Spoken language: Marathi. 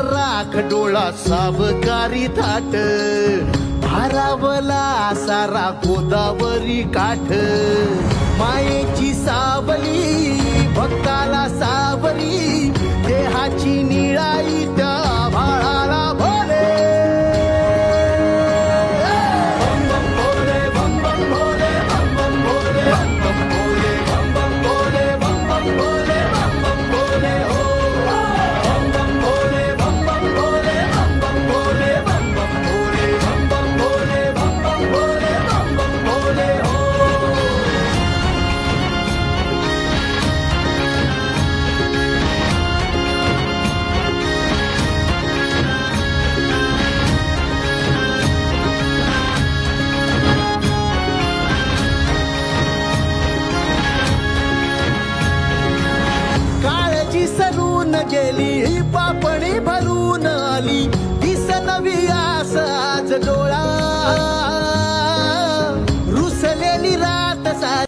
राख डोळा सावकारी थाट भारावला सारा गोदावरी काठ मायेची सावली भक्ताला सावरी देहाची निळाई त्या भाळाला भोले बम बम भोले बम बम भोले बम बम भोले बम बम भोले बम बम भोले बम बम भोले बम बम भोले हो बम बम भोले बम बम भोले बम बम भोले बम बम भोले बम बम भोले बम बम भोले हो काळजी सरून गेली पापणी भरून आली दिस नवी आस आज डोळा रुसलेली रात सा